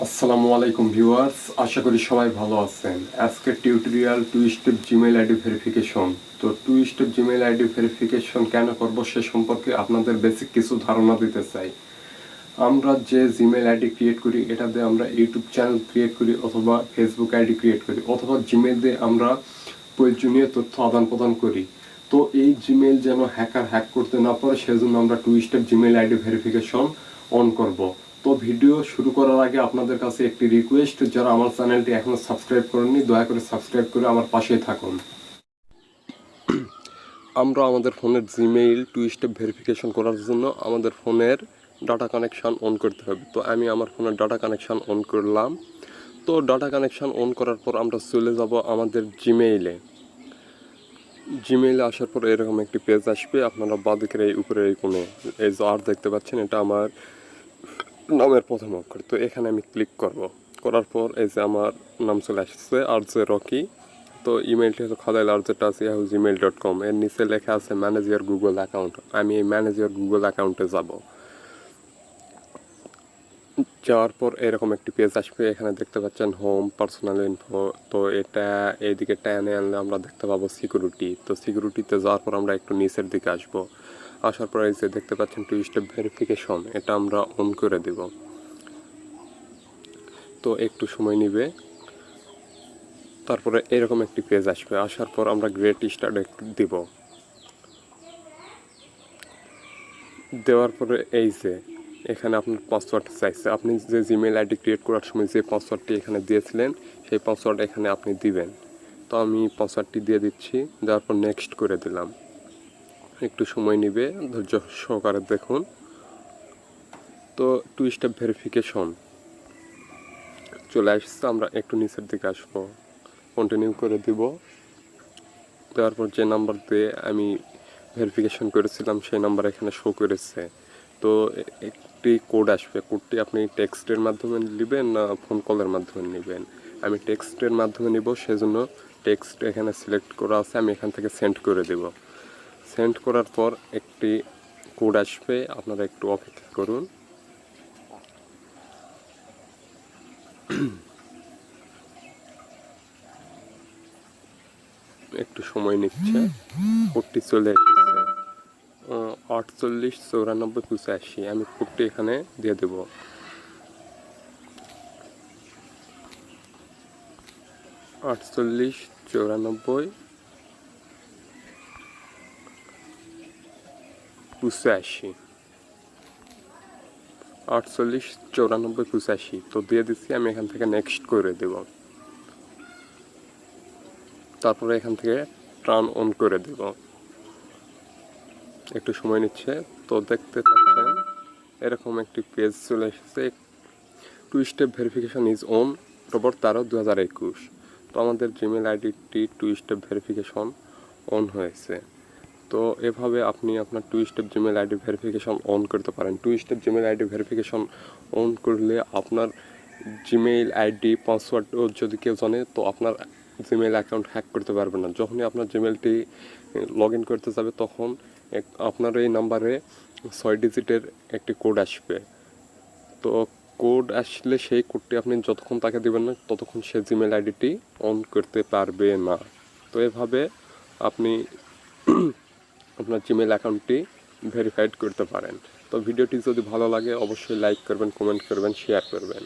আসসালামু আলাইকুম ভিউয়ার্স, আশা করি সবাই ভালো আছেন। আজকের tutorial two step Gmail ID verification. তো two step Gmail ID verification কেন করব সে সম্পর্কে আপনাদের বেসিক কিছু ধারণা দিতে চাই। আমরা যে জিমেইল আইডি ক্রিয়েট করি এটা দিয়ে আমরা ইউটিউব চ্যানেল ক্রিয়েট করি অথবা ফেসবুক আইডি ক্রিয়েট করি অথবা জিমেইল দিয়ে আমরা প্রয়োজনীয় তথ্য আদান প্রদান করি। তো এই জিমেইল যেন হ্যাকার হ্যাক করতে না পারে সেজন্য আমরা two step Gmail ID verification on করব। তো ভিডিও শুরু করার আগে আপনাদের কাছে একটি রিকোয়েস্ট, যারা আমার চ্যানেলটি এখনো সাবস্ক্রাইব করেননি দয়া করে সাবস্ক্রাইব করে আমার পাশেই থাকুন। আমরা আমাদের ফোনের জিমেইল টু স্টেপ ভেরিফিকেশন করার জন্য আমাদের ফোনের ডাটা কানেকশান অন করতে হবে। তো আমি আমার ফোনের ডাটা কানেকশান অন করলাম। তো ডাটা কানেকশান অন করার পর আমরা চলে যাব আমাদের জিমেইলে আসার পর এরকম একটি পেজ আসবে। আপনারা বাঁদিকের এই উপরের এই কোণে এই যে আর দেখতে পাচ্ছেন, এটা আমার নামের প্রথম অক্ষর। তো এখানে আমি ক্লিক করার পর এই যে আমার নাম চলে আসছে আর যে রকি। তো ইমেলটি হচ্ছে khadail@gmail.com। এর নিচে লেখা আছে ম্যানেজ ইওর গুগল অ্যাকাউন্ট। আমি এই ম্যানেজ ইওর গুগল অ্যাকাউন্টে যাব। যাওয়ার পর এরকম একটি পেজ আসবে। এখানে দেখতে পাচ্ছেন হোম, পার্সোনাল ইনফো। তো এটা এইদিকে টেনে আনলে আমরা দেখতে পাবো সিকিউরিটি। তো সিকিউরিটিতে যাওয়ার পর আমরা একটু নিচের দিকে আসবো। আসার পর এই যে দেখতে পাচ্ছেন টু স্টেপ ভেরিফিকেশন, এটা আমরা অন করে দেব। তো একটু সময় নিবে। তারপরে এরকম একটি পেজ আসবে। আসার পর আমরা গ্রেট স্টার্ট দিব। দেওয়ার পরে এই যে এখানে আপনার পাসওয়ার্ড চাইছে। আপনি যে জিমেইল আইডি ক্রিয়েট করার সময় যে পাসওয়ার্ডটি এখানে দিয়েছিলেন সেই পাসওয়ার্ড এখানে আপনি দিবেন। তো আমি পাসওয়ার্ডটি দিয়ে দিচ্ছি। দেওয়ার পর নেক্সট করে দিলাম। একটু সময় নিবে, ধৈর্য সহকারে দেখুন। তো টু স্টেপ ভেরিফিকেশন চলে আসছে। আমরা একটু নিচের দিকে আসবো, কন্টিনিউ করে দিব। দেওয়ার পর যে নাম্বার দিয়ে আমি ভেরিফিকেশন করেছিলাম সেই নাম্বার এখানে শো করেছে। তো একটি কোড আসবে। কোডটি আপনি টেক্সটের মাধ্যমে নেবেন না ফোন কলের মাধ্যমে নেবেন? আমি টেক্সটের মাধ্যমে নিব, সেজন্য টেক্সট এখানে সিলেক্ট করা আছে। আমি এখান থেকে সেন্ড করে দেব। সেন্ড করার পর একটি কোড আসবে, আপনারা একটু অপেক্ষা করুন। একটু সময় নিচ্ছে। কোডটি চলে এসেছে 48 94 85। আমি কোডটি এখানে দিয়ে দেব। 48 94 85। 48 94 85 তো দিয়ে দিচ্ছি। আমি এখান থেকে নেক্সট করে দেব। তারপরে এখান থেকে টার্ন অন করে দেব। একটু সময় নিচ্ছে। তো দেখতে পাচ্ছেন এরকম একটি পেজ চলে এসেছে। Two step verification is on October 13 2021। তো আমাদের জিমেল আইডিটি টু স্টেপ ভেরিফিকেশন অন হয়েছে। তো এভাবে আপনি আপনার two step Gmail ID verification on করতে পারেন। Two step Gmail ID verification on করলে আপনার জিমেইল আইডি পাসওয়ার্ড যদি কেউ জানে তো আপনার জিমেইল অ্যাকাউন্ট হ্যাক করতে পারবে না। যখনই আপনার জিমেলটি লগ ইন করতে যাবে তখন আপনার এই নাম্বারে 6 ডিজিটের একটি কোড আসবে। তো কোড আসলে সেই কোডটি আপনি যতক্ষণ তাকে দেবেন না ততক্ষণ সে জিমেল আইডিটি অন করতে পারবে না। তো এভাবে আপনি আপনার জিমেল অ্যাকাউন্টটি ভেরিফাইড করতে পারেন। তো ভিডিওটি যদি ভালো লাগে অবশ্যই লাইক করবেন, কমেন্ট করবেন, শেয়ার করবেন।